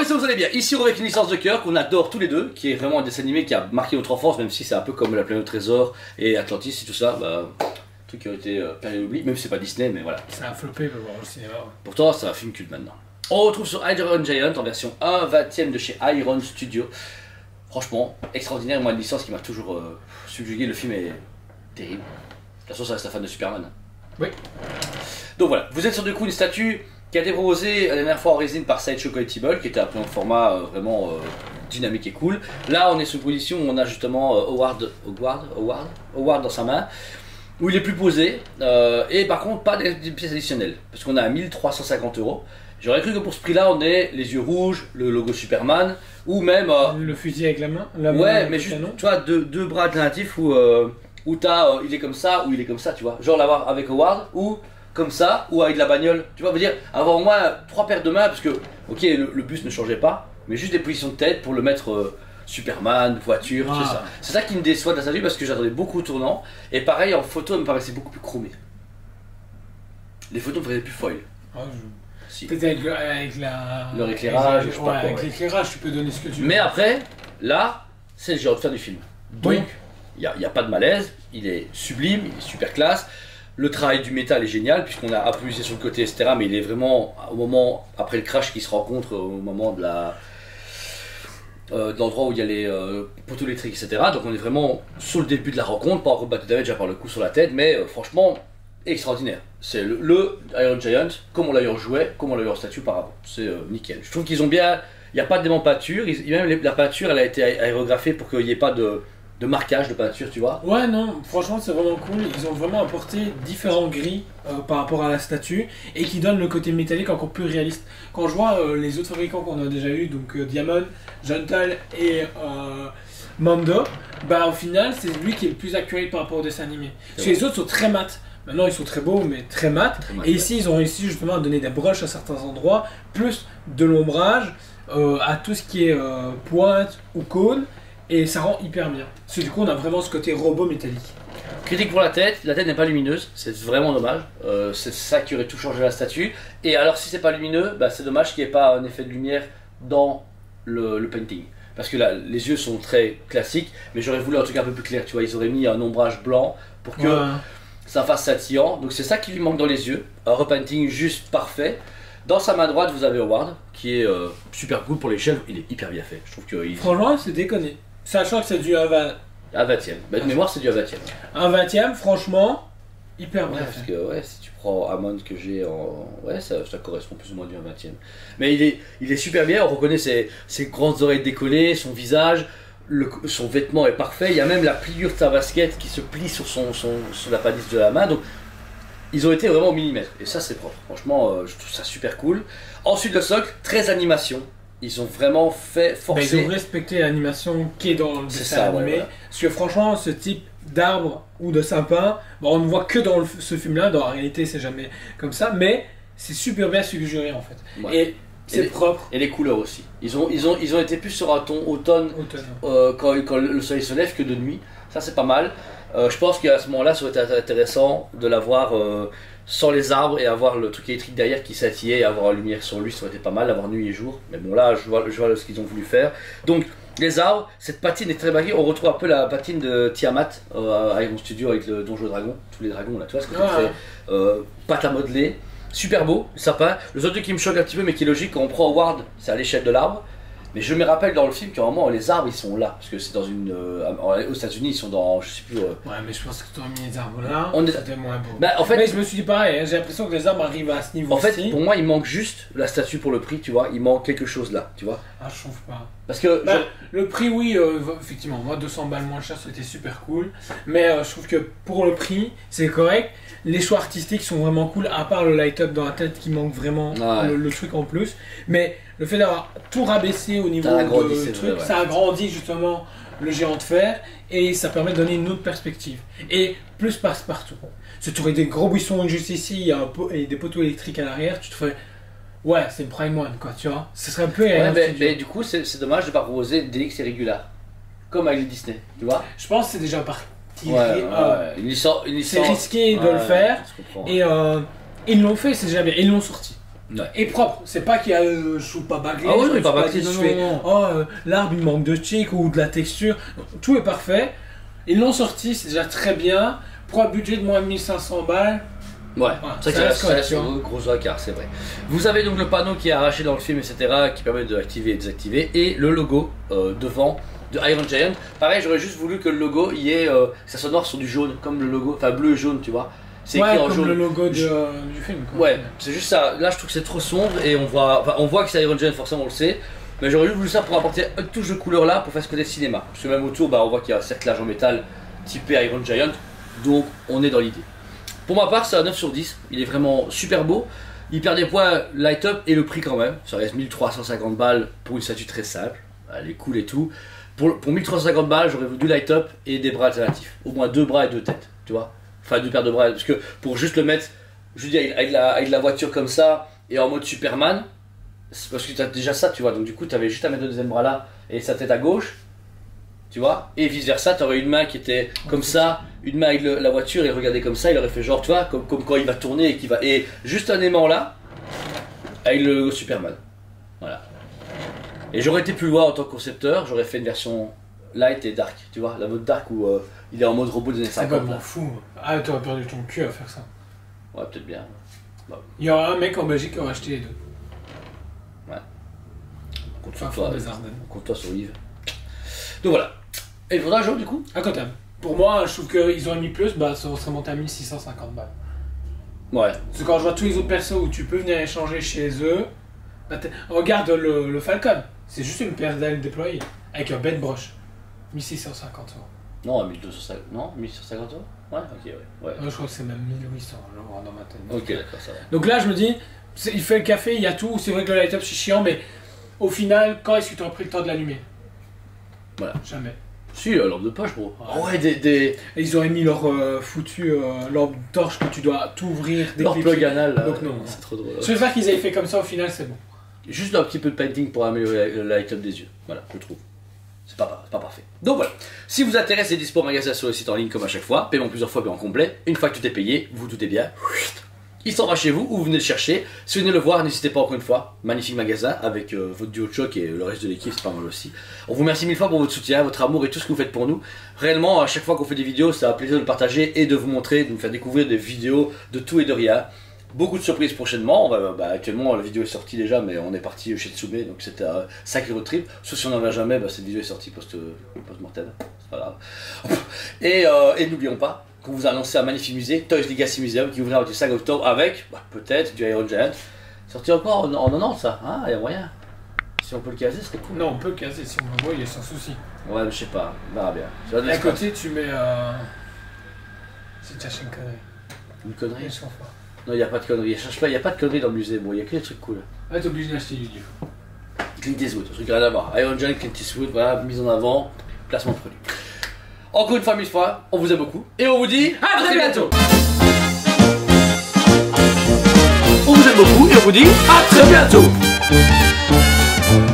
ça vous allez bien. Ici on avec une licence de cœur qu'on adore tous les deux, qui est vraiment un dessin animé qui a marqué notre enfance, même si c'est un peu comme La Planète au Trésor et Atlantis et tout ça, bah, truc qui a été perdu à l'oubli, même si c'est pas Disney, mais voilà. Ça a floppé pour voir au cinéma. Pourtant c'est un film culte maintenant. On retrouve sur Iron Giant en version 1/20 de chez Iron Studio. Franchement, extraordinaire, moi une licence qui m'a toujours subjugué, le film est terrible. De toute façon ça reste un fan de Superman. Oui. Donc voilà, vous êtes sur du coup une statue qui a été proposée la dernière fois en résine par Sideshow Collectible, qui était un format vraiment dynamique et cool. Là on est sous une position où on a justement Howard dans sa main, où il est plus posé, et par contre pas des pièces additionnelles, parce qu'on a à 1350 €. J'aurais cru que pour ce prix-là, on ait les yeux rouges, le logo Superman, ou même... le fusil avec la main, ouais, mais juste, tu vois, deux bras alternatifs où t'as, il est comme ça, ou il est comme ça, tu vois. Genre l'avoir avec Howard, ou comme ça, ou avec la bagnole. Tu vois, veut dire, avoir au moins 3 paires de mains, parce que, ok, le bus ne changeait pas, mais juste des positions de tête pour le mettre Superman, voiture, c'est ça. C'est ça qui me déçoit de la statue, parce que j'attendais beaucoup au tournant, et pareil, en photo, elle me paraissait beaucoup plus chromée. Les photos me faisaient plus foil. Si. Peut-être avec leur éclairage, je sais pas quoi. Avec l'éclairage, tu peux donner ce que tu veux. Mais après, là, c'est le genre de faire du film. Donc, il n'y a pas de malaise, il est sublime, il est super classe. Le travail du métal est génial, puisqu'on a appuyé sur le côté, etc. Mais il est vraiment au moment, après le crash, qui se rencontre au moment de l'endroit où il y a les poteaux électriques, etc. Donc on est vraiment sur le début de la rencontre, pas encore battu déjà par le coup sur la tête, mais franchement, extraordinaire. C'est le Iron Giant, comme on l'a eu en jouet, comme on l'a eu en statue par avant. C'est nickel. Je trouve qu'ils ont bien... Il n'y a pas de peinture, même la peinture, elle a été aérographiée pour qu'il n'y ait pas de marquage de peinture, tu vois. Ouais, non, franchement, c'est vraiment cool. Ils ont vraiment apporté différents gris par rapport à la statue et qui donnent le côté métallique encore plus réaliste. Quand je vois les autres fabricants qu'on a déjà eu, donc Diamond, Gentle et Mando, bah au final, c'est lui qui est le plus accurate par rapport au dessin animé. Parce que les autres sont très mat. Maintenant ils sont très beaux mais très mat, et ici ils ont réussi justement à donner des brushes à certains endroits, plus de l'ombrage à tout ce qui est pointe ou cône, et ça rend hyper bien. Parce que du coup on a vraiment ce côté robot métallique. Critique pour la tête n'est pas lumineuse, c'est vraiment dommage, c'est ça qui aurait tout changé la statue, et alors si c'est pas lumineux, bah, c'est dommage qu'il n'y ait pas un effet de lumière dans le painting. Parce que là, les yeux sont très classiques, mais j'aurais voulu un truc un peu plus clair, tu vois, ils auraient mis un ombrage blanc pour que... ça fasse scintillant, donc c'est ça qui lui manque dans les yeux, un repainting juste parfait. Dans sa main droite vous avez Howard, qui est super cool pour l'échelle, il est hyper bien fait, je trouve que... Franchement c'est déconné, sachant que c'est du 1/20. 1/20, de mémoire c'est du 1/20. 1/20, franchement, hyper bien fait. Parce que ouais, si tu prends Hammond que j'ai en... Ouais, ça correspond plus ou moins du 1/20. Mais il est super bien, on reconnaît ses grandes oreilles décollées, son visage... son vêtement est parfait, il y a même la pliure de sa basket qui se plie sur la palisse de la main, donc ils ont été vraiment au millimètre, et ça c'est propre, franchement je trouve ça super cool. Ensuite le socle, très animation, ils ont vraiment forcé... Ils ont respecté l'animation qui est dans le dessin animé, parce que franchement ce type d'arbre ou de sapin, bon, on ne voit que dans ce film là, dans la réalité c'est jamais comme ça, mais c'est super bien suggéré en fait. Et c'est propre. Et les couleurs aussi. Ils ont été plus sur un ton automne. Quand le soleil se lève que de nuit. Ça c'est pas mal. Je pense qu'à ce moment-là, ça aurait été intéressant de l'avoir sans les arbres et avoir le truc électrique derrière qui s'attillait et avoir la lumière sur lui, ça aurait été pas mal, d'avoir nuit et jour. Mais bon là, je vois ce qu'ils ont voulu faire. Donc les arbres, cette patine est très variée. On retrouve un peu la patine de Tiamat à Iron Studio avec le Donjon Dragon. Tous les dragons là, tu vois, ce côté pâte à modeler. Super beau, sapin. Le seul truc qui me choque un petit peu, mais qui est logique, quand on prend Howard, c'est à l'échelle de l'arbre. Mais je me rappelle dans le film qu'à un moment, les arbres ils sont là. Parce que c'est dans une. Aux États-Unis, ils sont dans. Je sais plus. Ouais, mais je pense que tu as mis les arbres là. C'était moins beau. Bah, en fait, mais je me suis dit pareil, hein, j'ai l'impression que les arbres arrivent à ce niveau. En fait, pour moi, il manque juste la statue pour le prix, tu vois. Il manque quelque chose là, tu vois. Ah, je trouve pas. Parce que. Le prix, oui, effectivement, moi 200 balles moins cher, c'était super cool. Mais je trouve que pour le prix, c'est correct. Les choix artistiques sont vraiment cool, à part le light-up dans la tête qui manque vraiment le truc en plus. Mais le fait d'avoir tout rabaissé au niveau du truc, ça agrandit justement le géant de fer et ça permet de donner une autre perspective. Et plus passe-partout. Si tu aurais des gros buissons juste ici et des poteaux électriques à l'arrière, tu te ferais... Ouais, c'est une Prime One quoi, tu vois. Ce serait un peu... mais du coup, c'est dommage de ne pas proposer DX irrégulier, comme avec les Disney, tu vois. Je pense que c'est déjà parti. C'est risqué de le faire et ils l'ont fait, c'est jamais bien. Ils l'ont sorti. Et propre. C'est pas qu'il y a je trouve pas bâclé. Ah ouais, il est pas bâclé, non. Oh, l'arbre il manque de chic ou de la texture. Tout est parfait. Ils l'ont sorti, c'est déjà très bien. Pour un budget de moins de 1500 balles. Ouais, c'est vrai que ça reste un gros écart, c'est vrai. Vous avez donc le panneau qui est arraché dans le film, etc., qui permet d'activer et de désactiver, et le logo devant de Iron Giant. Pareil, j'aurais juste voulu que le logo y ait, ça soit noir sur du jaune, comme le logo, enfin bleu et jaune, tu vois. C'est écrit en jaune. Comme le logo du film. Quoi. Ouais, c'est juste ça. Là, je trouve que c'est trop sombre et on voit que c'est Iron Giant, forcément, on le sait. Mais j'aurais juste voulu ça pour apporter une touche de couleur là pour faire ce côté cinéma. Parce que même autour, on voit qu'il y a un cerclage en métal typé Iron Giant, donc on est dans l'idée. Pour ma part, c'est un 9 sur 10, il est vraiment super beau. Il perd des points light up et le prix quand même. Ça reste 1350 balles pour une statue très simple. Elle est cool et tout. Pour 1350 balles, j'aurais voulu du light up et des bras alternatifs. Au moins 2 bras et 2 têtes, tu vois. Enfin, 2 paires de bras. Parce que pour juste le mettre, je veux dire, avec la voiture comme ça et en mode Superman, c'est parce que tu as déjà ça, tu vois. Donc du coup, tu avais juste à mettre le deuxième bras là et sa tête à gauche. Tu vois, et vice versa, tu aurais une main qui était comme ça, une main avec la voiture et regardez comme ça, il aurait fait genre, tu vois, comme quand il va tourner et qu'il va. Et juste un aimant là, avec le Superman. Voilà. Et j'aurais été plus loin en tant que concepteur, j'aurais fait une version light et dark, tu vois, la mode dark où il est en mode robot des années 50. C'est pas fou. Ah, t'aurais perdu ton cul à faire ça. Ouais, peut-être bien. Bah. Il y aura un mec en Belgique qui aura acheté les deux. Ouais. Compte toi sur Yves. Donc voilà. Et il faudra un jour du coup à côté. Pour moi, je trouve qu'ils auraient mis plus, ça serait monté à 1650 balles. Ouais. Parce que quand je vois tous les autres persos où tu peux venir échanger chez eux, regarde le Falcon, c'est juste une paire d'ailes déployées avec un bed brush. 1650 euros. Non, 1250. Non, 1650 euros. Ouais, ok, ouais. Je crois que c'est même 1800 genre, dans ma tête. Ok, d'accord, ça va. Donc là, je me dis, il fait le café, il y a tout. C'est vrai que le light-up c'est chiant, mais au final, quand est-ce que tu as pris le temps de l'allumer? Voilà. Jamais. Si, la lampe de poche, bro. Ouais, des... Et ils auraient mis leur foutu lampe torche que tu dois t'ouvrir. Leur plug anal, là. Donc non. C'est trop drôle. Je veux faire qu'ils aient fait comme ça, au final, c'est bon. Juste un petit peu de painting pour améliorer le light-up des yeux. Voilà, je trouve. C'est pas parfait. Donc voilà. Si vous intéresse, c'est dispo en magasin sur le site en ligne comme à chaque fois. Paiement plusieurs fois, paiement complet. Une fois que tout est payé, vous doutez bien. Il s'en va chez vous ou vous venez le chercher. Si vous venez le voir, n'hésitez pas encore une fois. Magnifique magasin avec votre duo de choc et le reste de l'équipe, c'est pas mal aussi. On vous remercie 1000 fois pour votre soutien, votre amour et tout ce que vous faites pour nous. Réellement, à chaque fois qu'on fait des vidéos, c'est un plaisir de le partager et de vous montrer, de nous faire découvrir des vidéos de tout et de rien. Beaucoup de surprises prochainement. Actuellement, la vidéo est sortie déjà, mais on est parti chez Tsume, donc c'était un sacré road trip. Sauf si on n'en va jamais, cette vidéo est sortie post-mortem. C'est pas grave. Et n'oublions pas qu'on vous a annoncé un magnifique musée, Toys Legacy Museum, qui ouvrira le 5 octobre avec peut-être du Iron Giant. Sorti encore en 90, ça. Ah, il y a moyen. Si on peut le caser, ce serait cool. Non, on peut le caser si on le voit, il est sans souci. Ouais, mais je sais pas, on verra bien. À côté, tu mets. C'est déjà une connerie. Une connerie? Ils sont forts. Non, il n'y a pas de conneries. Il n'y a pas de conneries dans le musée. Bon, il n'y a que des trucs cool. Ouais, t'es obligé d'acheter du livre. Clint Eastwood, truc rien à voir. Iron Giant, Clint Eastwood, voilà, mise en avant, placement de produit. Encore une fois, 1000 fois, on vous aime beaucoup. Et on vous dit à très bientôt. On vous aime beaucoup et on vous dit à très bientôt.